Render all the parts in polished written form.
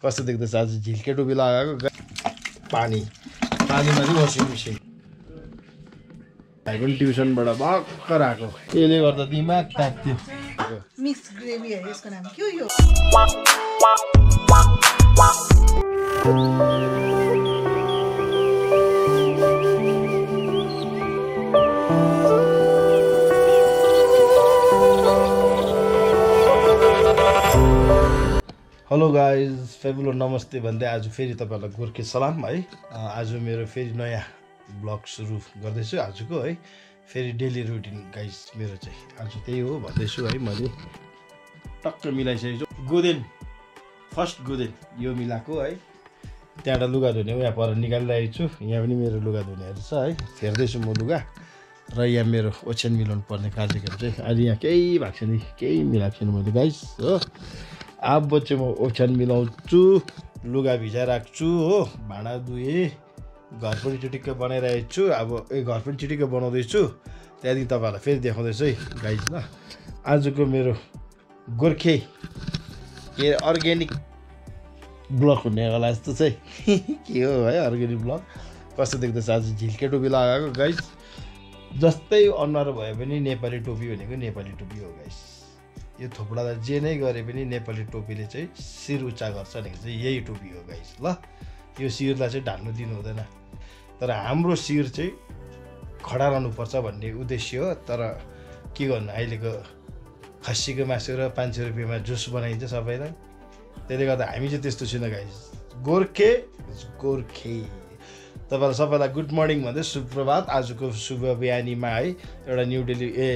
कस्तो देख्दैछ आज झिल्के टोपी लगाएको पानीमा चाहिँ वासिङ मेसिन भाइ पनि ट्युसनबाट भर्खर आएको यसले गर्दा दिमाग तात्यो मिक्स ग्रेभी है यसको नाम के हो यो हेलो गाइज फेबुलो नमस्ते भन्दै आज फेरि तपाईहरुलाई गोर्खे सलाम है। आज मेरो फेरि नयाँ ब्लग सुरु गर्दैछु आजको है। फेरि डेली रुटिन गाइज मेरो चाहिँ आज त्यही हो भन्दैछु है। मैले टक्क मिलाइसकेको छु गोदेन फर्स्ट गोदेन यो मिलाएको है। त्यहाँबाट लुगा धुने यहाँ पर निकालिरहेको छु। यहाँ पनि मेरो लुगा धुनेहरू छ है। हेर्दैछु म लुगा र यहाँ मेरो ओछ्यान मिलाउनु पर्ने कार्यक्रम चाहिँ अहिले यहाँ केही भएको छैन केही मिलाएको छैन मैले गाइज हो। अब चाहिँ म ओछ्यान मिलाउँछु लुगा भिजाइ राख्छु हो। भाँडा धुएँ घर पनि चिटिक्क बनाइरहेको छु। अब घर पनि चिटिक्क बनाउँदैछु त्यहाँदेखि तपाईँहरूलाई फेरि देखाउँदैछु है गाइज ल। आजको मेरो गोर्खे के अर्ग्यानिक ब्लग हुने होला जस्तो चाहिँ के हो है अर्ग्यानिक ब्लग। कस्तो देख्दैछ आज झिल्के टोपी लगाएको गाइज। जस्तै अनुहार भए पनि नेपाली टोपी भनेको नेपाली टोपी हो गाइज। यो थोपडालाई जे नै गरे पनि नेपाली टोपीले चाहिँ शिर उच्चा गर्छ भनेको चाहिँ यही टोपी हो गाइस ल। यो शिरलाई चाहिँ ढाल्नु दिनु हुँदैन तर हाम्रो शिर चाहिँ खडा रहनुपर्छ भन्ने उद्देश्य हो। तर के गर्नु अहिलेको खसीको मासु र 500 रुपियाँमा जुस बनाइन्छ सबैलाई। त्यसले गर्दा हामी चाहिँ त्यस्तो छैन गाइस। गोर्खे तपाईँलाई सबैलाई गुड मर्निङ भन्दै सुप्रभात। आजको शुभ बिहानीमा है एउटा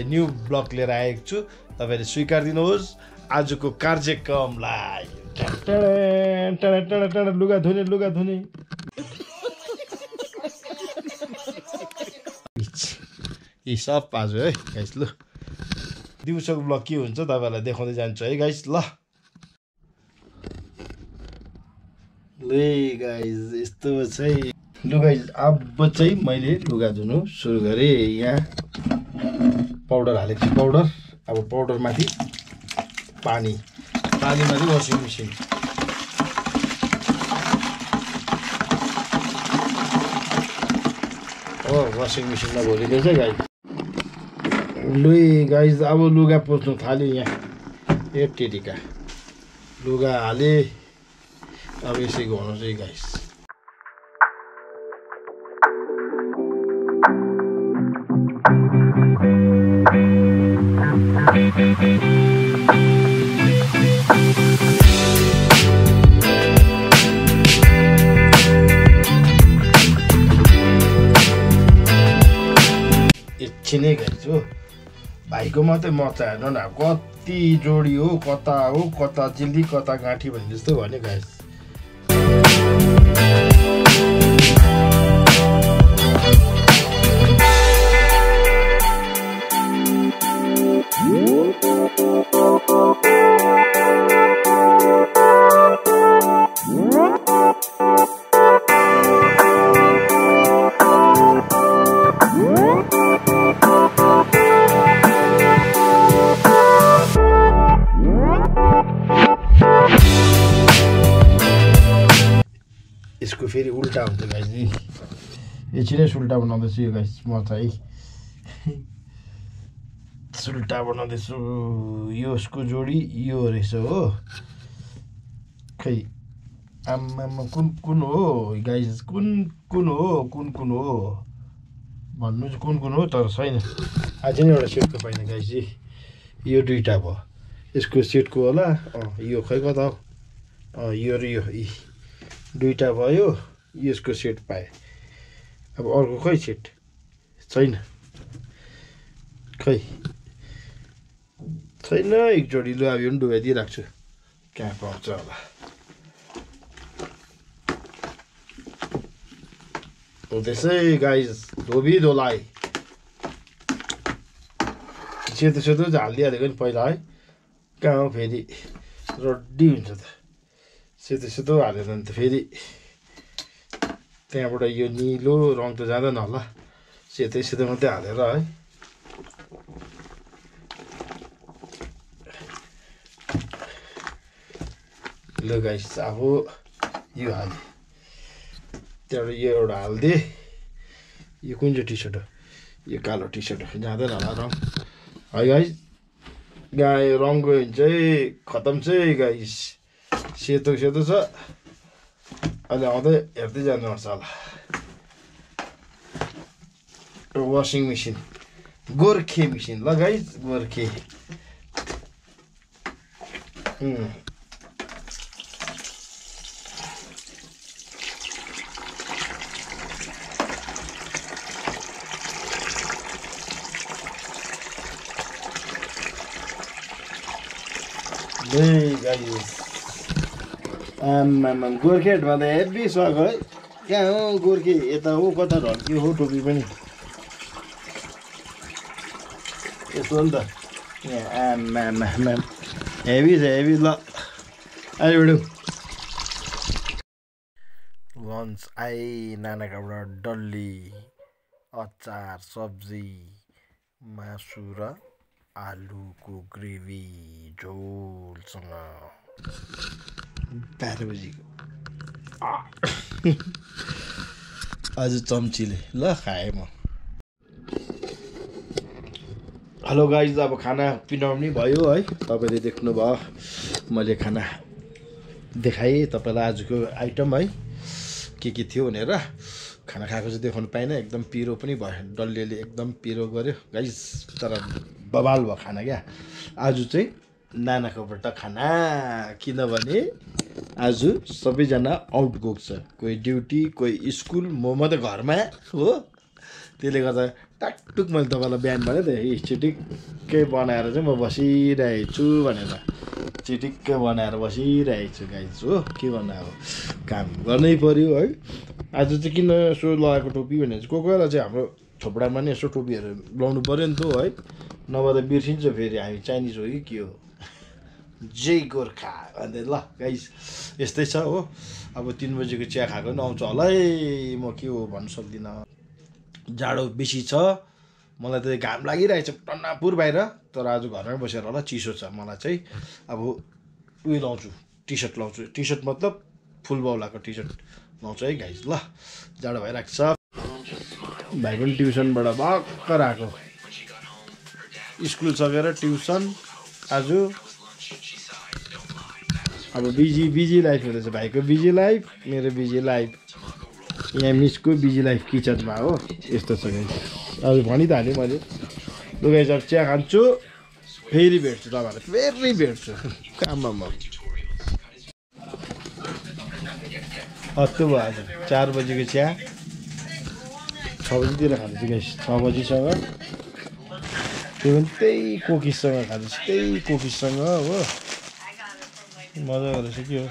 न्यू ब्लग लिएर आएको छु। तपाईँले स्वीकार दिनुहोस् आजको कार्यक्रमलाई। लुगा धुने यी सब आज है गाइस ल। दिउँसोको ब्लग के हुन्छ तपाईँहरूलाई देखाउँदै जान्छु है गाइस ल। गाइस यस्तो चाहिँ लु गाइस अब चाहिँ मैले लुगा धुनु सुरु गरेँ। यहाँ पाउडर हालेको छु पाउडर। अब पाउडर माथि पानीमा चाहिँ वासिङ मेसिन हो। वासिङ मेसिनमा भरिँदैछ गाइस। लु गाइस अब लुगा पोच्नु थाल्यो यहाँ एक टेटिका लुगा हाले। अब यसैको हुनु चाहिँ गाइस एकछिनै गाइस हो। भाइको मात्रै मचा हेर्नु न कति जोडी हो कता जिल्दी कता गाँठी भने जस्तो भन्यो गाइस। यसको फेरि उल्टा हुन्छ गाइस। एकछिनै सुल्टा बनाउँदैछु यो गाइस म चाहिँ सुल्टा बनाउँदैछु। यसको जोडी यो रहेछ हो। खै आम्मामा कुन हो गाइस कुन हो भन्नु चाहिँ कुन हो तर छैन। अझै नै एउटा सेटको पाइन गाइस। यो दुईटा भयो यसको सेटको होला। यो खै कता हो यो र यो दुईटा भयो यसको सेट पाएँ। अब अर्को खै सेट छैन खै छैन एक जोडी। लु अब यो पनि डुबाइदिइ राख्छु कहाँ पाउँछ होला। त्यसै गाइस धोलाइ सेतो चाहिँ हालिदिइहालेको नि पहिला है। कहाँ हो फेरि रड्डी हुन्छ त सेतो हालेर नि त फेरि त्यहाँबाट यो निलो रङ त जाँदैन होला। सेतो मात्रै हालेर है। ल गाइस अब यो हाले त्यहाँबाट यो एउटा हालिदिए यो कुन चाहिँ टी सर्ट हो यो कालो टी सर्ट हो जाँदैन होला रङ है गाइस गाई रङ गयो भने चाहिँ खतम चाहिँ गाइस सेतो सेतो छ अहिले आउँदै हेर्दै जानुपर्छ होला वासिङ मेसिन गोर्खे मेसिन ल गाइस गोर्खे आम्मामा गोर्खेटमा त हेभी सक है कहाँ हो गोर्खे यता हो कता ढल्कियो हो टोपी पनि यसो नि त यहाँ आम्मामा हेभी छ हेभी ल अहिले बडु लन्च आइ नानाकाबाट डल्ली अचार सब्जी मासु र आलुको ग्रेभी झोलसँग 12 बजीको आज चम्चीले ल खाएँ म हेलो गाइज अब खाना पिना पनि भयो है तपाईँले देख्नुभयो मैले खाना देखाएँ तपाईँलाई आजको आइटम है के थियो भनेर खाना खाएको चाहिँ देखाउनु पाइनँ एकदम पिरो पनि भयो डल्लेले एकदम पिरो गर्यो गाइज तर बवाल भयो खाना क्या आज चाहिँ नानाकोबाट खाना किनभने आज सबैजना आउट गएको छ कोही ड्युटी कोही स्कुल म मात्रै घरमा हो त्यसले गर्दा टाकटुक मैले तपाईँलाई बिहान भने त छिटिक्कै बनाएर चाहिँ म बसिरहेको छु भनेर छिटिक्कै बनाएर बसिरहेको छु गाइज हो के गर्नु अब काम गर्नै पर्यो है आज चाहिँ किन यसो लगाएको टोपी भने चाहिँ कोही बेला चाहिँ हाम्रो छोपडामा नि यसो टोपीहरू लाउनु पऱ्यो नि त है नभए त बिर्सिन्छ फेरि हामी चाइनिज हो कि के हो जय गोर्खा भन्दै ल गाइस यस्तै छ हो अब 3 बजीको चिया खाएको नि आउँछ होला है म के हो भन्नु सक्दिनँ जाडो बेसी छ मलाई त घाम लागिरहेछ टन्नापुर बाहिर तर आज घरमै बसेर होला चिसो छ मलाई चाहिँ अब उयो लाउँछु टी सर्ट लाउँछु टी सर्ट मतलब फुल बाउलाको टी सर्ट लाउँछु है गाइस ल जाडो भइरहेको छ भाइ पनि ट्युसनबाट भर्खर आएको स्कुल सकेर ट्युसन आज अब बिजी लाइफ हुँदैछ भाइको बिजी लाइफ मेरो बिजी लाइफ यहाँ मिसको बिजी लाइफ किचनमा हो यस्तो छ गाइस अब भनि त हालेँ मैले लु गाइस अब चिया खान्छु फेरि भेट्छु तपाईँहरूलाई फेरि भेट्छु काममा हत्तु भयो आज 4 बजीको चिया 6 बजीतिर खाँदैछु गाइस 6 बजीसँग त्यो पनि त्यही कोकिससँग खाँदैछु त्यही कोकिससँग हो मजा गरेछ के हो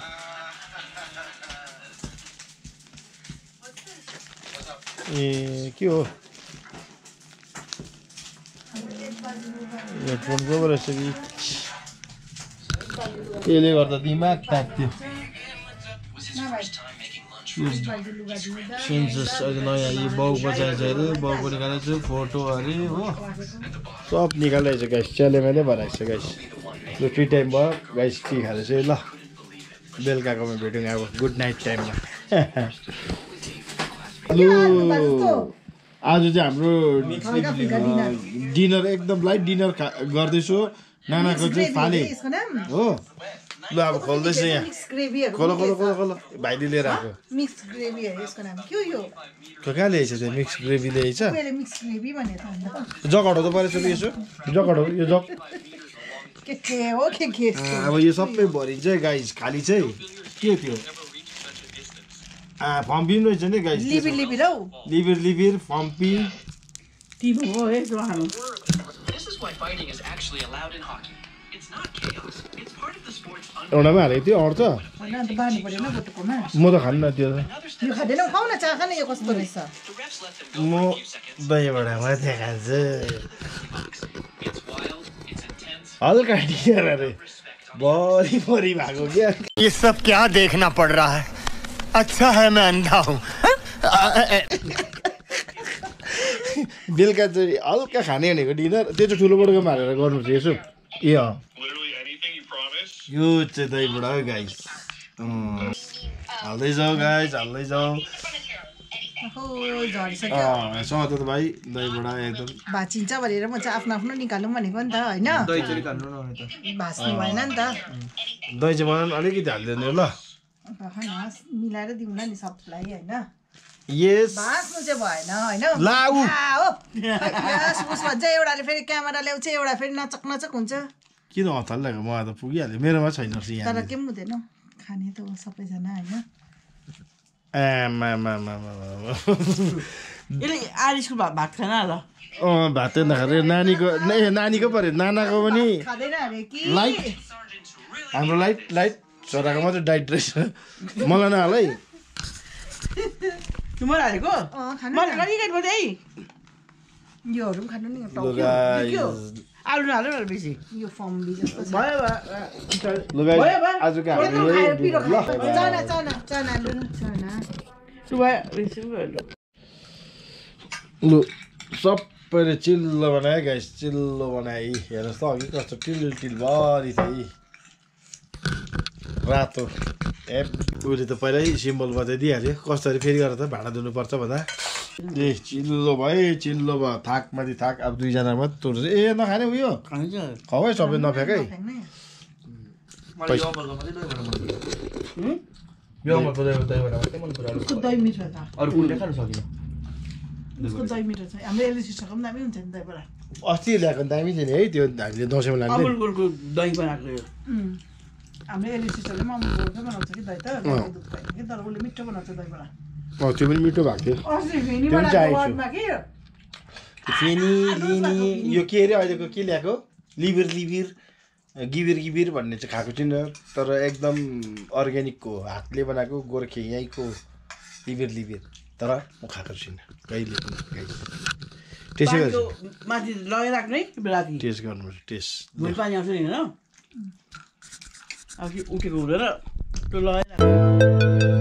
ए के हो हेडफोन को रहेछ कि यसले गर्दा दिमाग तात्यो सेन्सस अहिले नयाँ यो बाउ बजाएछ अरे बाउ पनि निकालेको छु फोटो अरे हो सब निकालेको छ गाइस च्यालेमेले भराएको छ गाइस यो फ्री टाइम भयो गाइस टी खाँदैछ ल बेलुकाकोमा भेटौँ अब गुड नाइट टाइममा लु आज चाहिँ हाम्रो डिनर एकदम लाइट डिनर गर्दैछु नानाको चाहिँ फाले हो ल अब खोल्दैछ यहाँ खोलो खोलो खोलो खोलो भाइले लिएर आएको मिक्स ग्रेभी है यसको नाम के हो यो कहाँ ल्याएछ त्यो मिक्स ग्रेभी ल्याएछ मिक्स ग्रेभी भनेर जगड हो त परेछ यसो जगड हो यो जग के हो के अब यो सबै भरिन्छ गाइस खाली चाहिँ के थियो फम्पी पनि रहेछ नि गाइस लिबिर लिबिर हौ लिबिर लिबिर फम्पी टिम हो यसो हाल्नु एउटामै हालेको थियो अड्छ म त खान्न त्यो यो खाँदैनौ खाऊ न चाह खाने यो कस्तो रहेछ म दहीबाट मात्रै खान्छु हल्का डियर अरे बरी बरी भएको क्या ये सब क्या देखना पड़ रहा है अच्छा है मैं अंधा हूँ बेलुका चाहिँ हल्का खाने भनेको डिनर त्यो चाहिँ ठुलो बडोको हालेर गर्नु चाहिँ यसो ए यो चाहिँ दहीबाट हो गाइस हाल्दै जाऊ गाइस हाल्दै जाऊ झरिसक्यो सत त भाइ दहीबडा एकदम भाँचिन्छ भनेर म चाहिँ आफ्नो आफ्नो निकाल्नु भनेको नि त होइन भाँच्नु भएन नि त दही चाहिँ बनाउनु अलिकति हालिदिनु ल मिलाएर दिउँला नि सबलाई होइन यस भाँच्नु चाहिँ भएन होइन लाउ हो भन्छ एउटाले फेरि क्यामेरा ल्याउँछ एउटा फेरि नचक नचक हुन्छ किन हतार लाग्यो मलाई त पुगिहाल्यो मेरोमा छैन तर के पनि हुँदैन खाने त हो सबैजना होइन आरिसको भात खाना ल भात नखाएर नानीको पऱ्यो नानाको पनि खाँदैन अरे कि लाइट हाम्रो लाइट छोराको मात्रै डाइट रहेछ मलाई नहाल है तिम्रो हालेको योहरू पनि खानु नि आलु नहाल्नु न बेसी यो फम्बी जस्तो छ आजको चना लु सबैले चिल्लो बनायो गाइस चिल्लो बनाए हेर्नुहोस् त अघि कस्तो टिलभरि थियो रातो उसले त पहिल्यै सिम्बल बताइदिइहाल्यो कसरी फेरि गरेर त भाँडा धुनुपर्छ भन्दा ए चिल्लो भयो थाकमाथि थाक अब दुईजना मात्रै तोड्छ ए नखाने उयो खाऊ है सबै नफ्याँकै दही मिठो छ उसको दही मिठो छ हाम्रो एलसिस्टरको पनि दामी हुन्छ नि दहीबाट अस्ति ल्याएको दामी थियो नि है त्यो हामीले दसैँमा लाने अमुलको दही बनाएको हाम्रो एलसिस्टरले पनि अमुलको बनाउँछ कि दही त दुध पाइन्छ कि तर उसले मिठो बनाउँछ दहीबाट त्यो पनि मिठो भएको थियो अस्ति फेनीबाट वार्डमा कि फेनी लिनी यो के अरे अहिलेको के ल्याएको गिबिर भन्ने चाहिँ खाएको छुइनँ तर एकदम अर्ग्यानिकको हातले बनाएको गोर्खे यहीँको लिबिर तर म खाएको छुइनँ कहिले पनि त्यसै गरी माथि लगाइराख्नु है राति टेस्ट गर्नुपर्छ टेस्ट पानी आउँछ नि होइन अब उठेको हुँदैन त्यो लगाइराख्नु